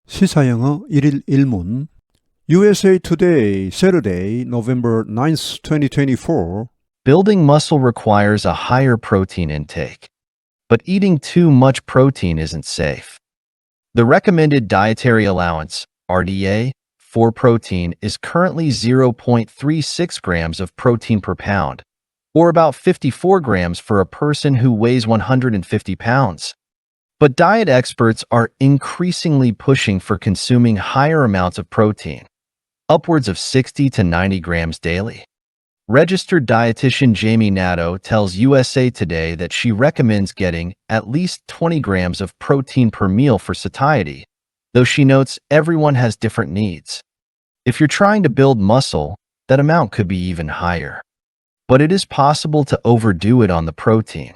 시사영어 1일 1문 USA Today, Saturday, November 9th, 2024 Building muscle requires a higher protein intake, but eating too much protein isn't safe. The recommended dietary allowance, RDA, for protein is currently 0.36 grams of protein per pound, or about 54 grams for a person who weighs 150 pounds. But diet experts are increasingly pushing for consuming higher amounts of protein, upwards of 60 to 90 grams daily. Registered dietitian Jamie Nadeau tells USA Today that she recommends getting at least 20 grams of protein per meal for satiety, though she notes everyone has different needs. If you're trying to build muscle, that amount could be even higher. But it is possible to overdo it on the protein.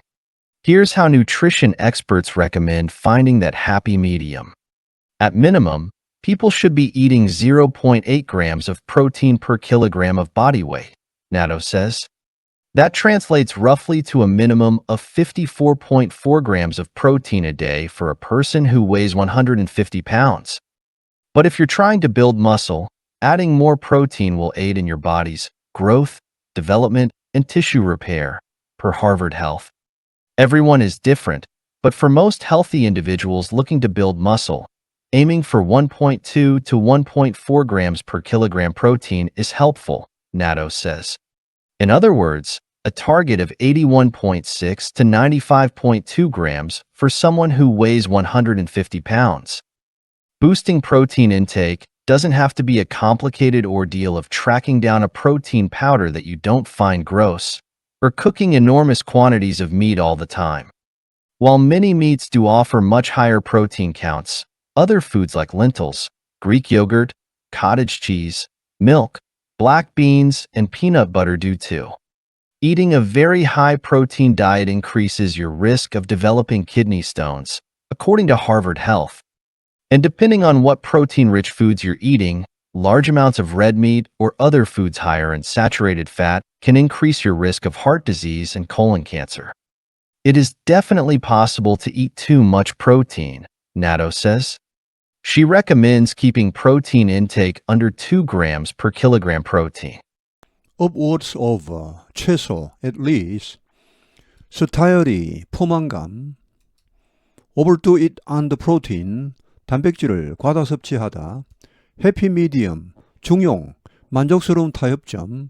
Here's how nutrition experts recommend finding that happy medium. At minimum, people should be eating 0.8 grams of protein per kilogram of body weight, Nadeau says. That translates roughly to a minimum of 54.4 grams of protein a day for a person who weighs 150 pounds. But if you're trying to build muscle, adding more protein will aid in your body's growth, development, and tissue repair, per Harvard Health. Everyone is different, but for most healthy individuals looking to build muscle, aiming for 1.2 to 1.4 grams per kilogram protein is helpful, Nadeau says. In other words, a target of 81.6 to 95.2 grams for someone who weighs 150 pounds. Boosting protein intake doesn't have to be a complicated ordeal of tracking down a protein powder that you don't find gross, or cooking enormous quantities of meat all the time. While many meats do offer much higher protein counts, other foods like lentils, Greek yogurt, cottage cheese, milk, black beans, and peanut butter do too. Eating a very high protein diet increases your risk of developing kidney stones, according to Harvard Health. And depending on what protein-rich foods you're eating, large amounts of red meat or other foods higher in saturated fat can increase your risk of heart disease and colon cancer. It is definitely possible to eat too much protein, Nadeau says. She recommends keeping protein intake under 2 grams per kilogram protein. Upwards of 최소, at least satiety, 포만감 overdo it on the protein, 단백질을 과다 섭취하다 happy medium, 중용, 만족스러운 타협점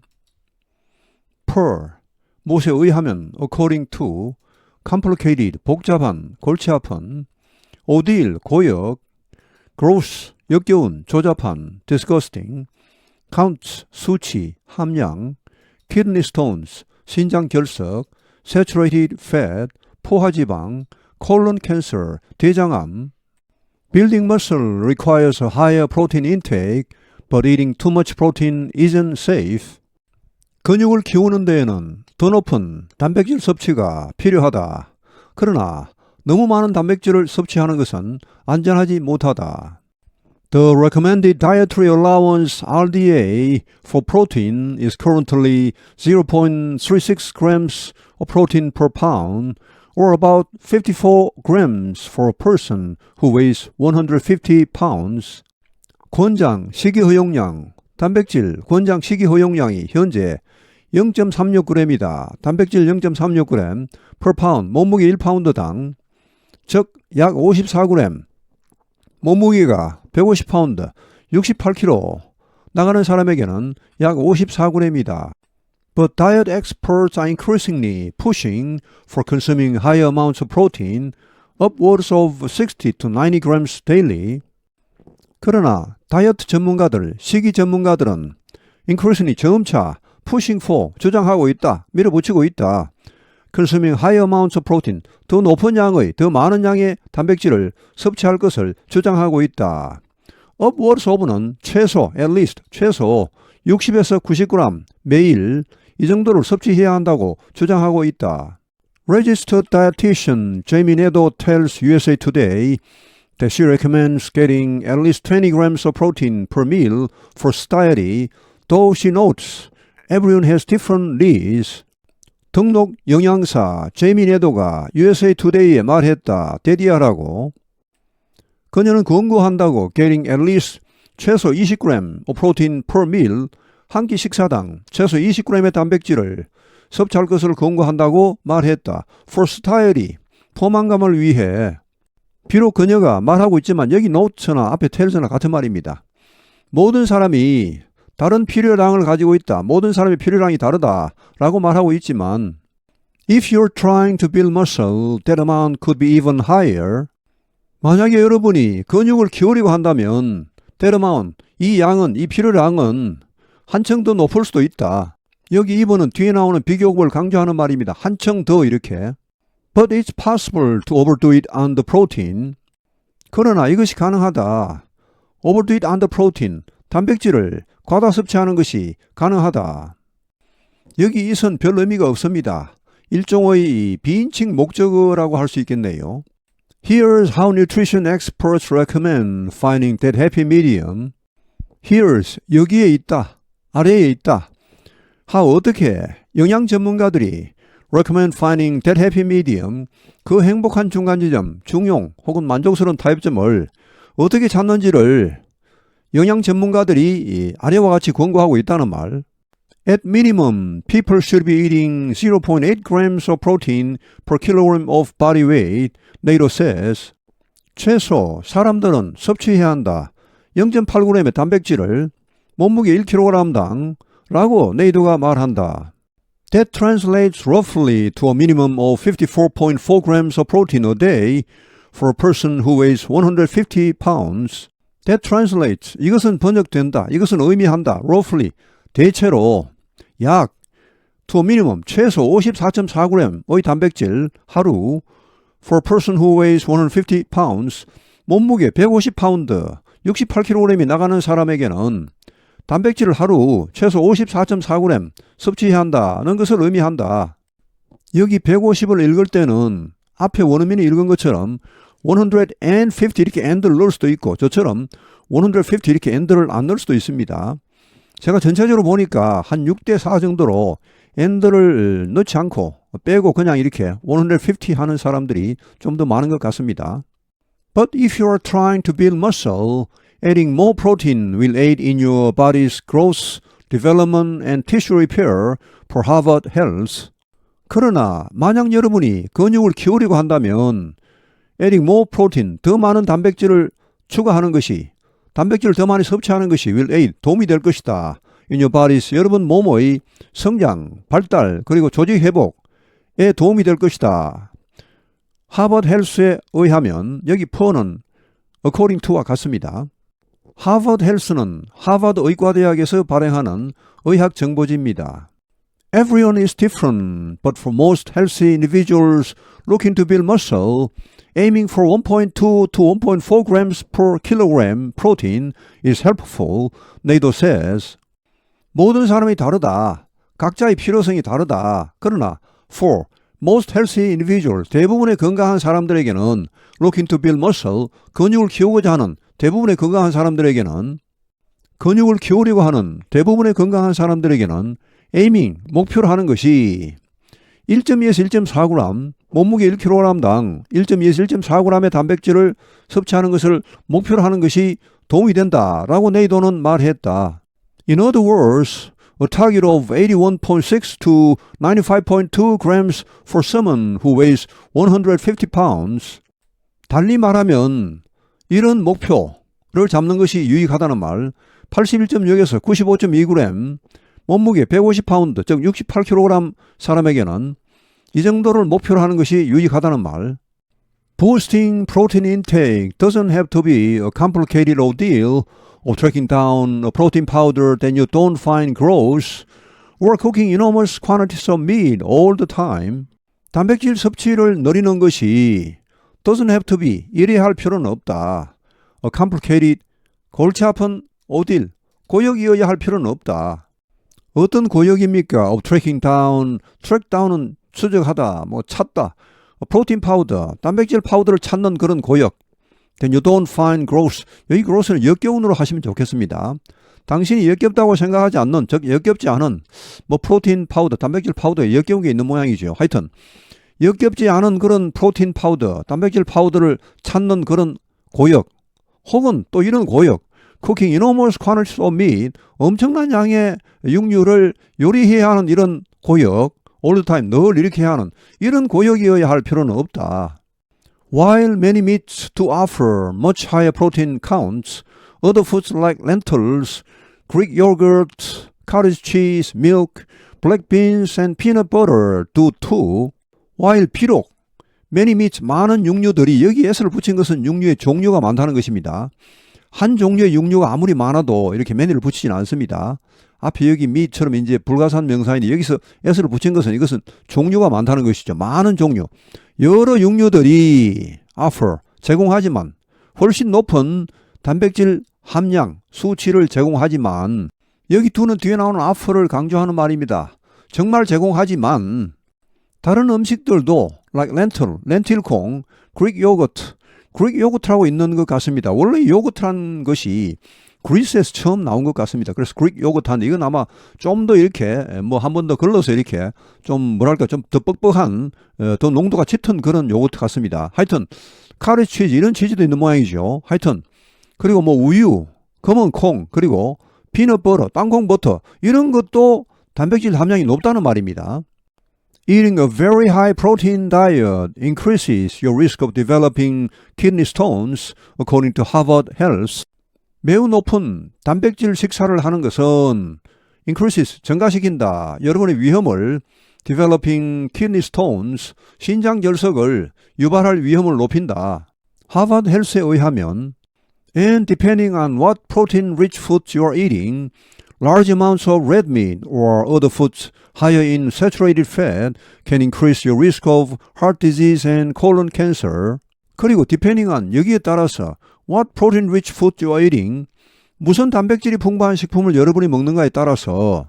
per, 못에 의하면 according to, complicated, 복잡한, 골치 아픈 ordeal, 고역 gross, 역겨운, 조잡한 disgusting counts, 수치, 함량 kidney stones, 신장 결석 saturated fat, 포화지방 colon cancer, 대장암 Building muscle requires a higher protein intake, but eating too much protein isn't safe. 근육을 키우는 데에는 더 높은 단백질 섭취가 필요하다. 그러나 너무 많은 단백질을 섭취하는 것은 안전하지 못하다. The recommended dietary allowance RDA for protein is currently 0.36 grams of protein per pound, or about 54 grams for a person who weighs 150 pounds. 권장 식이 허용량, 단백질 권장 식이 허용량이 현재 0.36g이다. 단백질 0.36g per pound, 몸무게 1파운드당, 즉 약 54g. 몸무게가 150파운드, 68kg 나가는 사람에게는 약 54g이다. But diet experts are increasingly pushing for consuming higher amounts of protein, upwards of 60 to 90 grams daily. 그러나 다이어트 전문가들, 식이 전문가들은 increasingly 점차 pushing for, 주장하고 있다, 밀어붙이고 있다. consuming higher amounts of protein, 더 높은 양의, 더 많은 양의 단백질을 섭취할 것을 주장하고 있다. upwards of는 최소, at least, 최소 60에서 90g 매일 이 정도를 섭취해야 한다고 주장하고 있다. Registered dietitian Jamie Nadeau tells USA Today that she recommends getting at least 20 grams of protein per meal for satiety, though she notes everyone has different needs. 등록 영양사 제이미 네도가 USA Today에 말했다. 대디하라고. 그녀는 권고한다고 getting at least 최소 20g of protein per meal, 한 끼 식사당 최소 20g의 단백질을 섭취할 것을 권고한다고 말했다. for satiety, 포만감을 위해. 비록 그녀가 말하고 있지만 여기 note나 앞에 tells나 같은 말입니다. 모든 사람이 다른 필요량을 가지고 있다. 모든 사람의 필요량이 다르다 라고 말하고 있지만 if you're trying to build muscle, that amount could be even higher. 만약에 여러분이 근육을 키우려고 한다면 that amount, 이 양은, 이 필요량은 한층 더 높을 수도 있다. 여기 2번은 뒤에 나오는 비교급을 강조하는 말입니다. 한층 더 이렇게. But it's possible to overdo it on the protein. 그러나 이것이 가능하다. overdo it on the protein. 단백질을 과다 섭취하는 것이 가능하다. 여기 이 선 별 의미가 없습니다. 일종의 비인칭 목적어라고 할 수 있겠네요. Here's how nutrition experts recommend finding that happy medium. Here's, 여기에 있다. 아래에 있다. How, 어떻게 영양 전문가들이 recommend finding that happy medium, 그 행복한 중간 지점, 중용 혹은 만족스러운 타협점을 어떻게 찾는지를 영양 전문가들이 아래와 같이 권고하고 있다는 말. At minimum, people should be eating 0.8 grams of protein per kilogram of body weight, NATO says. 최소 사람들은 섭취해야 한다. 0.8g의 단백질을 몸무게 1kg당 라고 네이도가 말한다. That translates roughly to a minimum of 54.4 grams of protein a day for a person who weighs 150 pounds. That translates, 이것은 번역된다. 이것은 의미한다. roughly, 대체로 약 to a minimum, 최소 54.4g의 단백질 하루 for a person who weighs 150 pounds, 몸무게 150파운드, 68kg이 나가는 사람에게는 단백질을 하루 최소 54.4g 섭취해야 한다는 것을 의미한다. 여기 150을 읽을 때는 앞에 원어민이 읽은 것처럼 150 이렇게 and를 넣을 수도 있고 저처럼 150 이렇게 and를 안 넣을 수도 있습니다. 제가 전체적으로 보니까 한 6대4 정도로 and를 넣지 않고 빼고 그냥 이렇게 150 하는 사람들이 좀 더 많은 것 같습니다. But if you are trying to build muscle, adding more protein will aid in your body's growth, development, and tissue repair for Harvard Health. 그러나 만약 여러분이 근육을 키우려고 한다면 adding more protein, 더 많은 단백질을 추가하는 것이, 단백질을 더 많이 섭취하는 것이 will aid, 도움이 될 것이다. In your body's, 여러분 몸의 성장, 발달, 그리고 조직 회복에 도움이 될 것이다. 하버드 헬스에 의하면 여기 per는 according to와 같습니다. 하버드 헬스는 하버드 의과대학에서 발행하는 의학 정보지입니다. Everyone is different, but for most healthy individuals looking to build muscle, aiming for 1.2 to 1.4 grams per kilogram protein is helpful, NATO says. 모든 사람이 다르다. 각자의 필요성이 다르다. 그러나 for most healthy individuals, 대부분의 건강한 사람들에게는 looking to build muscle, 근육을 키우고자 하는 대부분의 건강한 사람들에게는, 근육을 키우려고 하는 대부분의 건강한 사람들에게는 aiming, 목표로 하는 것이 1.2에서 1.4g, 몸무게 1kg당 1.2에서 1.4g의 단백질을 섭취하는 것을 목표로 하는 것이 도움이 된다라고 네이도는 말했다. In other words, a target of 81.6 to 95.2 grams for someone who weighs 150 pounds. 달리 말하면 이런 목표를 잡는 것이 유익하다는 말. 81.6에서 95.2g, 몸무게 150파운드, 즉 68kg 사람에게는 이 정도를 목표로 하는 것이 유익하다는 말. Boosting protein intake doesn't have to be a complicated ordeal of tracking down a protein powder that you don't find gross or cooking enormous quantities of meat all the time. 단백질 섭취를 늘리는 것이 doesn't have to be, 이래야 할 필요는 없다. A complicated, 골치 아픈 ordeal, 고역이어야 할 필요는 없다. 어떤 고역입니까? Of tracking down, track down은 추적하다, 찾다. 프로틴 파우더, 단백질 파우더를 찾는 그런 고역. Then you don't find gross. 여기 gross는 역겨운으로 하시면 좋겠습니다. 당신이 역겹다고 생각하지 않는, 즉 역겹지 않은 프로틴 파우더, 단백질 파우더에 역겨운 게 있는 모양이죠. 하여튼 역겹지 않은 그런 프로틴 파우더, 단백질 파우더를 찾는 그런 고역, 혹은 또 이런 고역, cooking enormous quantities of meat, 엄청난 양의 육류를 요리해야 하는 이런 고역, all the time, 늘 이렇게 해야 하는 이런 고역이어야 할 필요는 없다. While many meats do offer much higher protein counts, other foods like lentils, Greek yogurt, cottage cheese, milk, black beans and peanut butter do too. While 비록 many meats, 많은 육류들이 여기 s를 붙인 것은 육류의 종류가 많다는 것입니다. 한 종류의 육류가 아무리 많아도 이렇게 many를 붙이진 않습니다. 앞에 여기 meat처럼 이제 불가산 명사인데 여기서 s를 붙인 것은 이것은 종류가 많다는 것이죠. 많은 종류. 여러 육류들이 offer, 제공하지만 훨씬 높은 단백질 함량, 수치를 제공하지만 여기 두는 뒤에 나오는 offer를 강조하는 말입니다. 정말 제공하지만 다른 음식들도 like 렌틸콩, Greek yogurt, Greek yogurt라고 있는 것 같습니다. 원래 요거트란 것이 그리스에서 처음 나온 것 같습니다. 그래서 Greek yogurt 하는데 이건 아마 좀 더 이렇게 뭐 한 번 더 걸러서 이렇게 좀 뭐랄까 좀 더 뻑뻑한 더 농도가 짙은 그런 요거트 같습니다. 하여튼 카레 치즈 이런 치즈도 있는 모양이죠. 하여튼 그리고 뭐 우유, 검은 콩, 그리고 피넛버터, 땅콩 버터 이런 것도 단백질 함량이 높다는 말입니다. Eating a very high protein diet increases your risk of developing kidney stones, according to Harvard Health. 매우 높은 단백질 식사를 하는 것은 increases, 증가시킨다. 여러분의 위험을 developing kidney stones, 신장결석을 유발할 위험을 높인다. 하버드 헬스에 의하면 and depending on what protein-rich foods you are eating, large amounts of red meat or other foods higher in saturated fat can increase your risk of heart disease and colon cancer. 그리고 depending on 여기에 따라서 what protein-rich food you are eating, 무슨 단백질이 풍부한 식품을 여러분이 먹는가에 따라서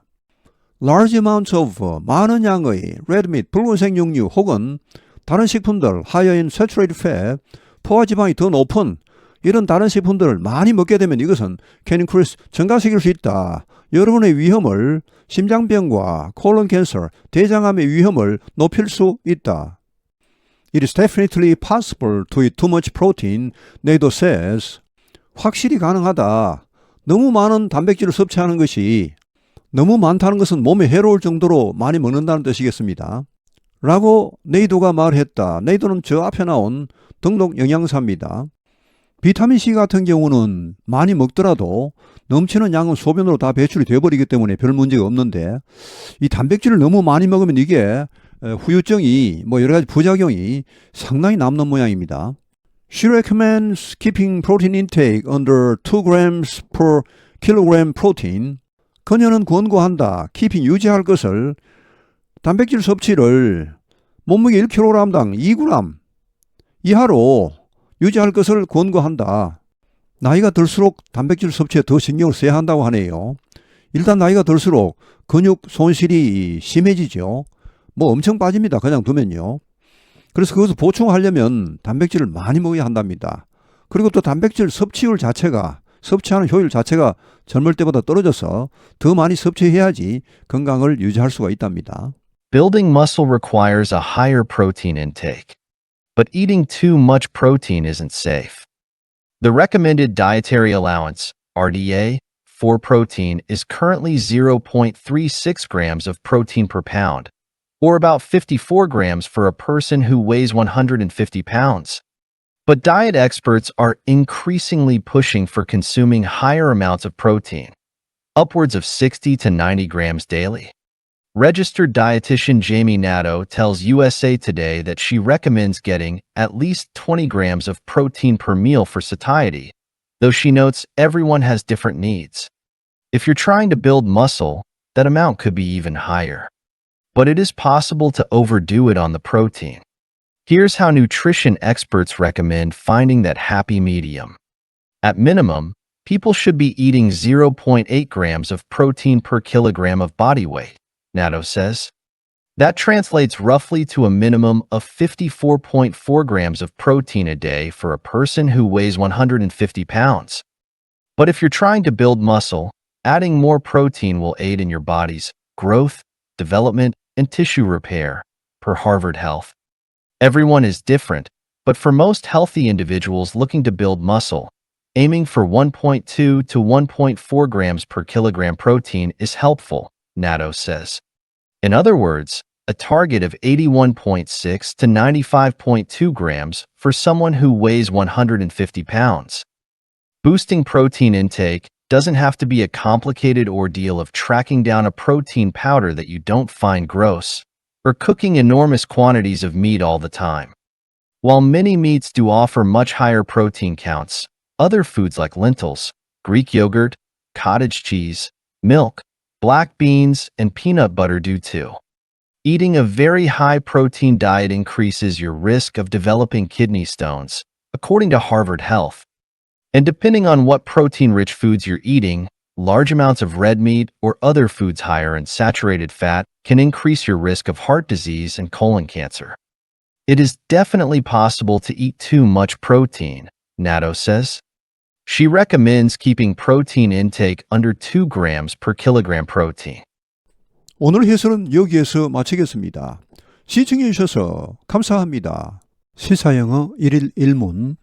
large amounts of 많은 양의 red meat, 붉은색 육류 혹은 다른 식품들 higher in saturated fat, 포화지방이 더 높은 이런 다른 식품들을 많이 먹게 되면 이것은 can increase, 증가시킬 수 있다. 여러분의 위험을 심장병과 콜론 캔서, 대장암의 위험을 높일 수 있다. It is definitely possible to eat too much protein, NATO says. 확실히 가능하다. 너무 많은 단백질을 섭취하는 것이 너무 많다는 것은 몸에 해로울 정도로 많이 먹는다는 뜻이겠습니다. 라고 네이도가 말했다. 네이도는 저 앞에 나온 등록 영양사입니다. 비타민C 같은 경우는 많이 먹더라도 넘치는 양은 소변으로 다 배출이 되어버리기 때문에 별 문제가 없는데 이 단백질을 너무 많이 먹으면 이게 후유증이 뭐 여러 가지 부작용이 상당히 남는 모양입니다. She recommends keeping protein intake under 2 grams per kilogram protein. 그녀는 권고한다. keeping 유지할 것을 단백질 섭취를 몸무게 1kg당 2g 이하로 유지할 것을 권고한다. 나이가 들수록 단백질 섭취에 더 신경을 써야 한다고 하네요. 일단 나이가 들수록 근육 손실이 심해지죠. 뭐 엄청 빠집니다. 그냥 두면요. 그래서 그것을 보충하려면 단백질을 많이 먹어야 한답니다. 그리고 또 단백질 섭취율 자체가 섭취하는 효율 자체가 젊을 때보다 떨어져서 더 많이 섭취해야지 건강을 유지할 수가 있답니다. Building muscle requires a higher protein intake, but eating too much protein isn't safe. The recommended dietary allowance, RDA, for protein is currently 0.36 grams of protein per pound, or about 54 grams for a person who weighs 150 pounds. But diet experts are increasingly pushing for consuming higher amounts of protein, upwards of 60 to 90 grams daily. Registered dietitian Jamie Nadeau tells USA Today that she recommends getting at least 20 grams of protein per meal for satiety, though she notes everyone has different needs. If you're trying to build muscle, that amount could be even higher. But it is possible to overdo it on the protein. Here's how nutrition experts recommend finding that happy medium. At minimum, people should be eating 0.8 grams of protein per kilogram of body weight, Nadeau says. That translates roughly to a minimum of 54.4 grams of protein a day for a person who weighs 150 pounds. But if you're trying to build muscle, adding more protein will aid in your body's growth, development, and tissue repair, per Harvard Health. Everyone is different, but for most healthy individuals looking to build muscle, aiming for 1.2 to 1.4 grams per kilogram protein is helpful, Nato says. In other words, a target of 81.6 to 95.2 grams for someone who weighs 150 pounds. Boosting protein intake doesn't have to be a complicated ordeal of tracking down a protein powder that you don't find gross, or cooking enormous quantities of meat all the time. While many meats do offer much higher protein counts, other foods like lentils, Greek yogurt, cottage cheese, milk, black beans, and peanut butter do too. Eating a very high protein diet increases your risk of developing kidney stones, according to Harvard Health. And depending on what protein-rich foods you're eating, large amounts of red meat or other foods higher in saturated fat can increase your risk of heart disease and colon cancer. It is definitely possible to eat too much protein, Nato says. She recommends keeping protein intake under 2 grams per kilogram protein. 오늘 해설은 여기에서 마치겠습니다. 시청해 주셔서 감사합니다. 시사영어 1일 1문